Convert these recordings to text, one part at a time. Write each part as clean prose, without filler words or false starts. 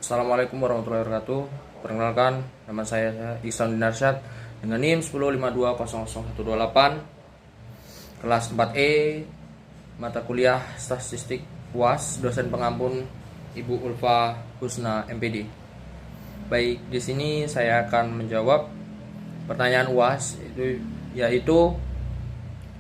Assalamualaikum warahmatullahi wabarakatuh. Perkenalkan, nama saya Ihsan Dinarsyad dengan NIM 1052000128, kelas 4E, mata kuliah Statistik UAS, dosen pengampun Ibu Ulfa Husna MPD. Baik, di sini saya akan menjawab pertanyaan UAS, yaitu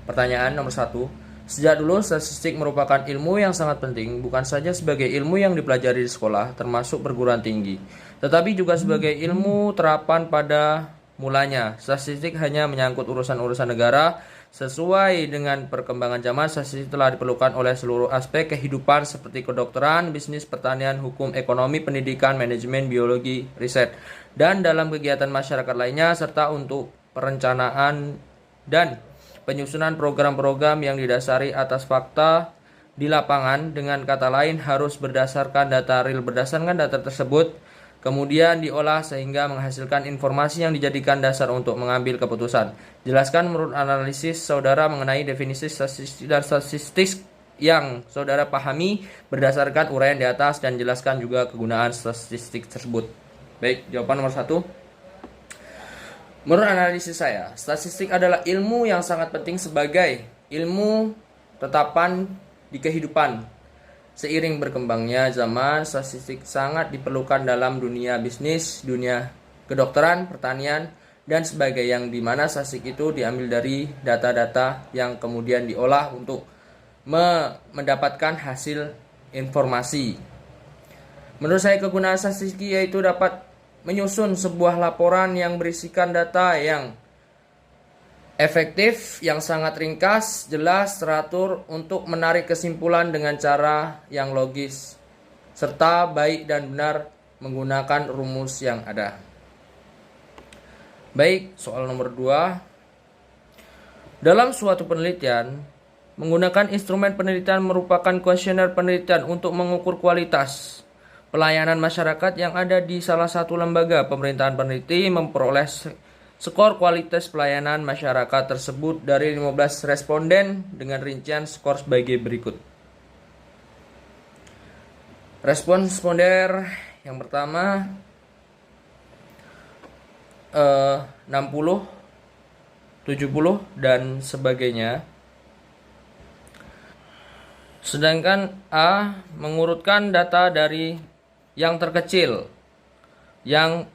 pertanyaan nomor 1. Sejak dulu, statistik merupakan ilmu yang sangat penting, bukan saja sebagai ilmu yang dipelajari di sekolah, termasuk perguruan tinggi, tetapi juga sebagai ilmu terapan pada mulanya. Statistik hanya menyangkut urusan-urusan negara. Sesuai dengan perkembangan zaman, statistik telah diperlukan oleh seluruh aspek kehidupan seperti kedokteran, bisnis, pertanian, hukum, ekonomi, pendidikan, manajemen, biologi, riset, dan dalam kegiatan masyarakat lainnya, serta untuk perencanaan dan penyusunan program-program yang didasari atas fakta di lapangan. Dengan kata lain, harus berdasarkan data real. Berdasarkan data tersebut kemudian diolah sehingga menghasilkan informasi yang dijadikan dasar untuk mengambil keputusan. Jelaskan menurut analisis saudara mengenai definisi statistik dan statistik yang saudara pahami berdasarkan uraian di atas, dan jelaskan juga kegunaan statistik tersebut. Baik, jawaban nomor 1. Menurut analisis saya, statistik adalah ilmu yang sangat penting sebagai ilmu tetapan di kehidupan. Seiring berkembangnya zaman, statistik sangat diperlukan dalam dunia bisnis, dunia kedokteran, pertanian, dan sebagainya, yang dimana statistik itu diambil dari data-data yang kemudian diolah untuk mendapatkan hasil informasi. Menurut saya, kegunaan statistik yaitu dapat menyusun sebuah laporan yang berisikan data yang efektif, yang sangat ringkas, jelas, teratur untuk menarik kesimpulan dengan cara yang logis, serta baik dan benar menggunakan rumus yang ada. Baik, soal nomor 2. Dalam suatu penelitian, menggunakan instrumen penelitian merupakan kuesioner penelitian untuk mengukur kualitas pelayanan masyarakat yang ada di salah satu lembaga pemerintahan. Peneliti memperoleh skor kualitas pelayanan masyarakat tersebut dari 15 responden dengan rincian skor sebagai berikut. Responder yang pertama 60, 70, dan sebagainya. Sedangkan A mengurutkan data dari yang terkecil yang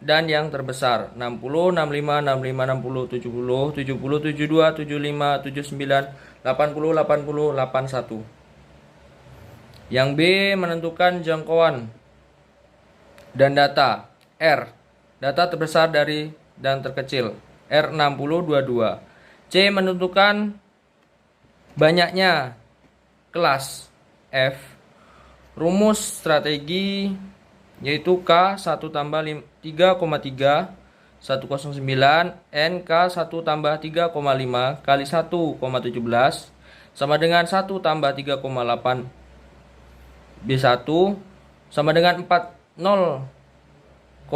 terbesar, 60, 65, 65, 60, 70, 70, 72, 75, 79, 80, 80, 81. Yang B menentukan jangkauan dan data. R, data terbesar dari dan terkecil, R 60, 22. C menentukan banyaknya kelas. F, rumus strategi yaitu K 1 tambah 3,3 109 N K 1 tambah 3,5 kali 1,17 sama dengan 1 tambah 3,8 B1 sama dengan 40,861,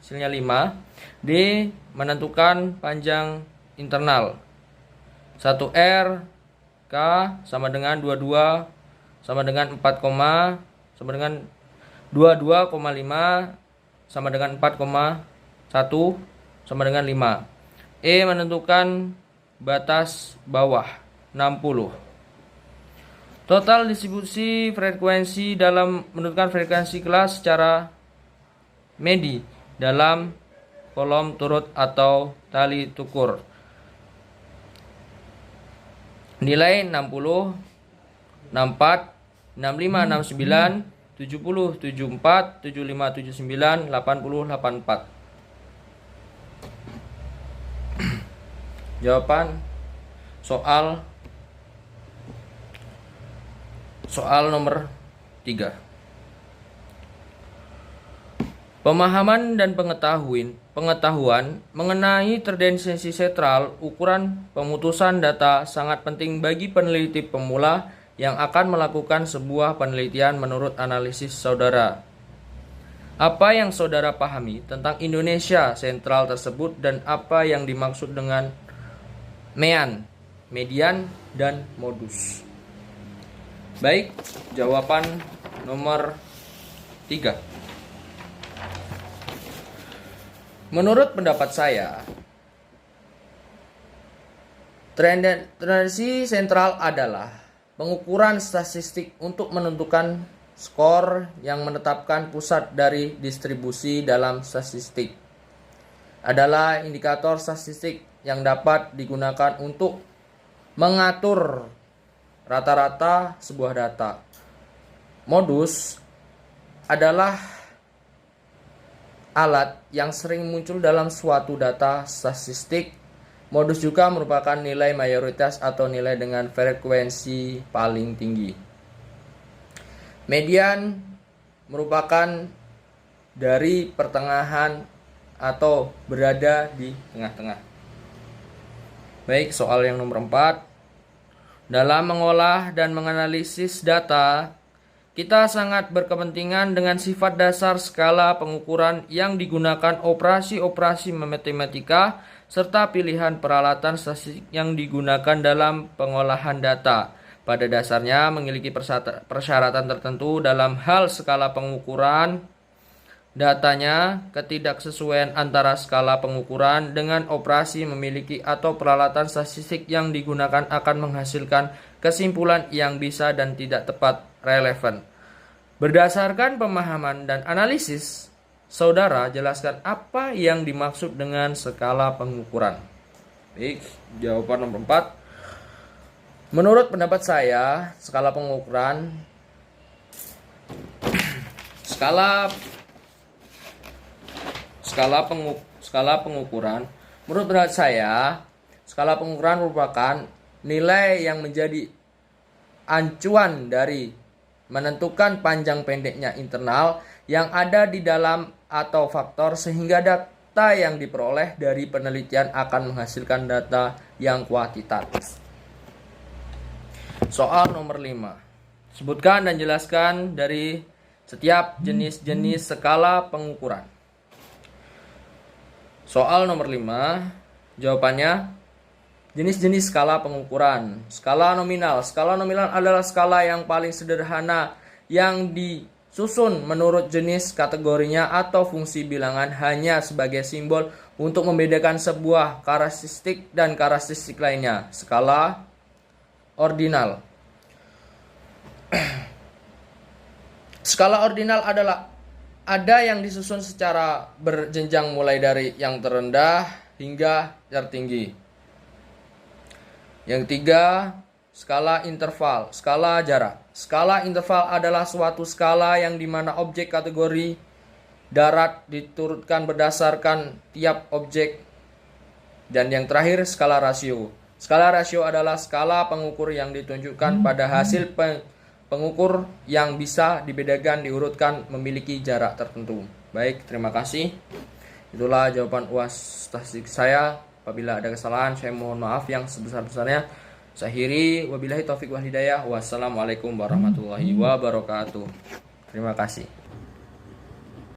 hasilnya 5. D menentukan panjang internal. 1R K sama dengan 22 sama dengan 4, sama dengan 22,5 sama dengan 4,1 sama dengan 5. E menentukan batas bawah 60. Total distribusi frekuensi dalam menentukan frekuensi kelas secara medi dalam kolom turut atau tali tukur. Nilai 60, 64, 65, 69, 70, 74, 75, 79, 80, 84. Jawaban soal nomor 3. Pemahaman dan pengetahuan mengenai tendensi sentral ukuran pemutusan data sangat penting bagi peneliti pemula yang akan melakukan sebuah penelitian. Menurut analisis saudara, apa yang saudara pahami tentang Indonesia sentral tersebut, dan apa yang dimaksud dengan median, dan modus? Baik, jawaban nomor 3. Menurut pendapat saya, tendensi sentral adalah pengukuran statistik untuk menentukan skor yang menetapkan pusat dari distribusi dalam statistik. Adalah indikator statistik yang dapat digunakan untuk mengatur rata-rata sebuah data. Modus adalah alat yang sering muncul dalam suatu data statistik. Modus juga merupakan nilai mayoritas atau nilai dengan frekuensi paling tinggi. Median merupakan dari pertengahan atau berada di tengah-tengah. Baik, soal yang nomor 4. Dalam mengolah dan menganalisis data, kita sangat berkepentingan dengan sifat dasar skala pengukuran yang digunakan, operasi-operasi matematika, serta pilihan peralatan statistik yang digunakan dalam pengolahan data. Pada dasarnya memiliki persyaratan tertentu dalam hal skala pengukuran datanya. Ketidaksesuaian antara skala pengukuran dengan operasi memiliki atau peralatan statistik yang digunakan akan menghasilkan kesimpulan yang bisa dan tidak tepat relevan. Berdasarkan pemahaman dan analisis, saudara jelaskan apa yang dimaksud dengan skala pengukuran. Baik, jawaban nomor 4. Menurut pendapat saya, skala pengukuran menurut pendapat saya, skala pengukuran merupakan nilai yang menjadi acuan dari menentukan panjang pendeknya internal yang ada di dalam atau faktor, sehingga data yang diperoleh dari penelitian akan menghasilkan data yang kuantitatif. Soal nomor 5. Sebutkan dan jelaskan dari setiap jenis-jenis skala pengukuran. Soal nomor 5, jawabannya jenis-jenis skala pengukuran. Skala nominal. Skala nominal adalah skala yang paling sederhana yang disusun menurut jenis kategorinya atau fungsi bilangan, hanya sebagai simbol untuk membedakan sebuah karakteristik dan karakteristik lainnya. Skala ordinal. Skala ordinal adalah ada yang disusun secara berjenjang mulai dari yang terendah hingga tertinggi. Yang 3, skala interval, skala jarak. Skala interval adalah suatu skala yang dimana objek kategori darat diturutkan berdasarkan tiap objek. Dan yang terakhir, skala rasio. Skala rasio adalah skala pengukur yang ditunjukkan pada hasil pengukur yang bisa dibedakan diurutkan memiliki jarak tertentu. Baik, terima kasih. Itulah jawaban UAS statistik saya. Apabila ada kesalahan, saya mohon maaf yang sebesar-besarnya. Saya akhiri, wabillahi taufik wal hidayah. Wassalamualaikum warahmatullahi wabarakatuh. Terima kasih.